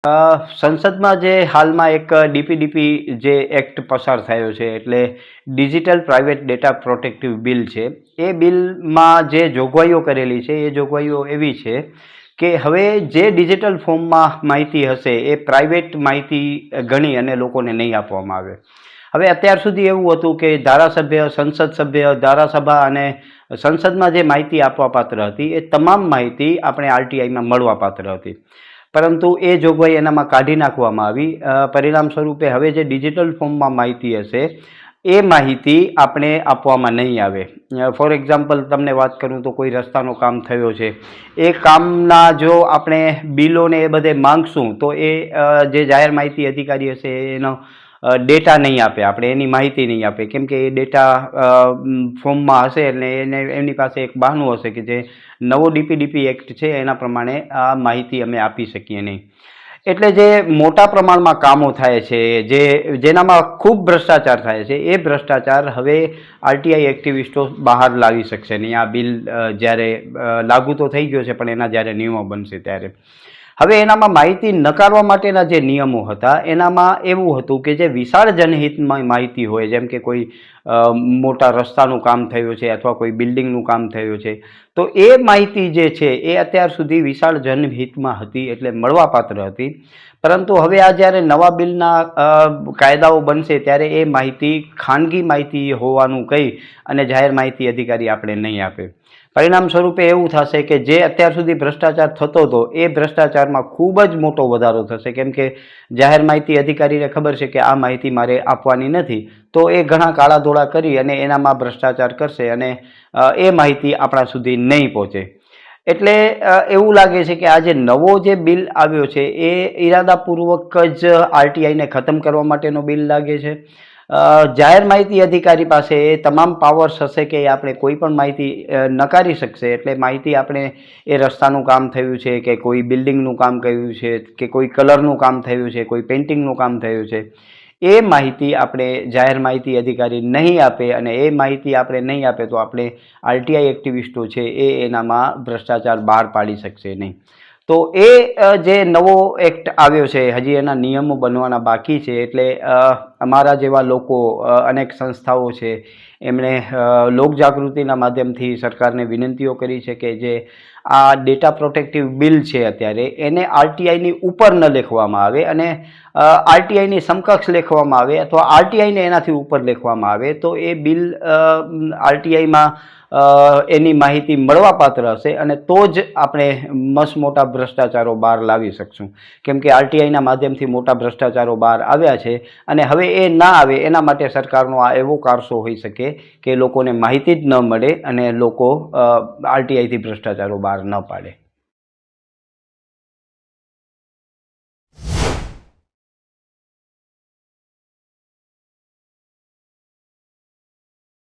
સંસદમાં જે હાલમાં એક ડીપીડીપી જે એક્ટ પસાર થયો છે એટલે digital private data protective bill છે. એ બિલમાં જે જોગવાઈઓ કરેલી છે એ જોગવાઈઓ એવી છે કે હવે જે ડિજિટલ ફોર્મમાં માહિતી હશે એ પ્રાઇવેટ માહિતી ગણી અને લોકોને નહીં આપવામાં આવે. હવે અત્યાર સુધી એવું હતું કે ધારાસભ્ય, સંસદ સભ્ય, ધારાસભા અને સંસદમાં જે માહિતી આપવાપાત્ર હતી એ તમામ માહિતી આપણે આરટીઆઈમાં મળવાપાત્ર હતી. પરંતુ એ જોગવાઈ એનામાં કાઢી નાખવામાં આવી. પરિણામ સ્વરૂપે હવે જે ડિજિટલ ફોર્મમાં માહિતી હશે એ માહિતી આપણે આપવામાં નહીં આવે. ફોર એક્ઝામ્પલ તમને વાત કરું તો કોઈ રસ્તાનો કામ થયો છે, એ કામના જો આપણે બિલોને એ બધે માંગશું તો એ જે જાહેર માહિતી અધિકારી હશે એનો ડેટા નહીં આપે, આપણે એની માહિતી નહીં આપે, કેમ કે એ ડેટા ફોર્મમાં હશે એટલે એની પાસે એક બહાનું હશે કે જે નવો ડીપીડીપી એક્ટ છે એના પ્રમાણે આ માહિતી અમે આપી શકીએ નહીં. એટલે જે મોટા પ્રમાણમાં કામો થાય છે, જેનામાં ખૂબ ભ્રષ્ટાચાર થાય છે, એ ભ્રષ્ટાચાર હવે આરટીઆઈ એક્ટિવિસ્ટો બહાર લાવી શકશે નહીં. આ બિલ જ્યારે લાગુ તો થઈ ગયો છે પણ એના જ્યારે નિયમો બનશે ત્યારે હવે એનામાં માહિતી નકારવા માટેના જે નિયમો હતા એનામાં એવું હતું કે જે વિશાળ જનહિતમાં માહિતી હોય, જેમ કે કોઈ મોટા રસ્તાનું કામ થયું છે અથવા કોઈ બિલ્ડિંગનું કામ થયું છે, તો એ માહિતી જે છે એ અત્યાર સુધી વિશાળ જનહિતમાં હતી એટલે મળવાપાત્ર હતી. પરંતુ હવે આ જ્યારે નવા બિલના કાયદાઓ બનશે ત્યારે એ માહિતી ખાનગી માહિતી હોવાનું કહી અને જાહેર માહિતી અધિકારી આપણે નહીં આપે. પરિણામ સ્વરૂપે એવું થશે કે જે અત્યાર સુધી ભ્રષ્ટાચાર થતો હતો એ ભ્રષ્ટાચારમાં ખૂબ જ મોટો વધારો થશે, કેમ કે જાહેર માહિતી અધિકારીને ખબર છે કે આ માહિતી મારે આપવાની નથી, તો એ ઘણા કાળા ધોળા કરી અને એનામાં ભ્રષ્ટાચાર કરશે અને એ માહિતી આપણા સુધી નહીં પહોંચે. એટલે એવું લાગે છે કે આ જે નવો જે બિલ આવ્યો છે એ ઇરાદાપૂર્વક જ આરટીઆઈને ખતમ કરવા માટેનો બિલ લાગે છે. જાહેર માહિતી અધિકારી પાસે એ તમામ પાવર્સ હશે કે આપણે કોઈ પણ માહિતી નકારી શકશે. એટલે માહિતી આપણે એ રસ્તાનું કામ થયું છે કે કોઈ બિલ્ડિંગનું કામ કર્યું છે કે કોઈ કલરનું કામ થયું છે, કોઈ પેઇન્ટિંગનું કામ થયું છે, એ માહિતી આપણે જાહેર માહિતી અધિકારી નહીં આપે અને એ માહિતી આપણે નહીં આપે તો આપણે આરટીઆઈ એક્ટિવિસ્ટો છે એ એનામાં ભ્રષ્ટાચાર બહાર પાડી શકશે નહીં. તો એ જે નવો એક્ટ આવ્યો છે હજી એના નિયમો બનવાના બાકી છે. એટલે અમારા જેવા લોકો, અનેક સંસ્થાઓ છે, એમણે લોકજાગૃતિના માધ્યમથી સરકારને વિનંતીઓ કરી છે કે જે આ ડેટા પ્રોટેક્ટિવ બિલ છે અત્યારે એને આરટીઆઈની ઉપર ન લેખવામાં આવે અને આરટીઆઈની સમકક્ષ લેખવામાં આવે અથવા આરટીઆઈને એનાથી ઉપર લેખવામાં આવે તો એ બિલ આરટીઆઈમાં એની માહિતી મળવાપાત્ર હશે અને તો જ આપણે મોટા ભ્રષ્ટાચારો બહાર લાવી શકશું. કેમ કે આરટીઆઈના માધ્યમથી મોટા ભ્રષ્ટાચારો બહાર આવ્યા છે અને હવે એ ના આવે એના માટે સરકારનો આ એવો કારસો હોઈ શકે કે લોકોને માહિતી જ ન મળે અને લોકો આરટીઆઈથી ભ્રષ્ટાચારો બહાર ન પાડે.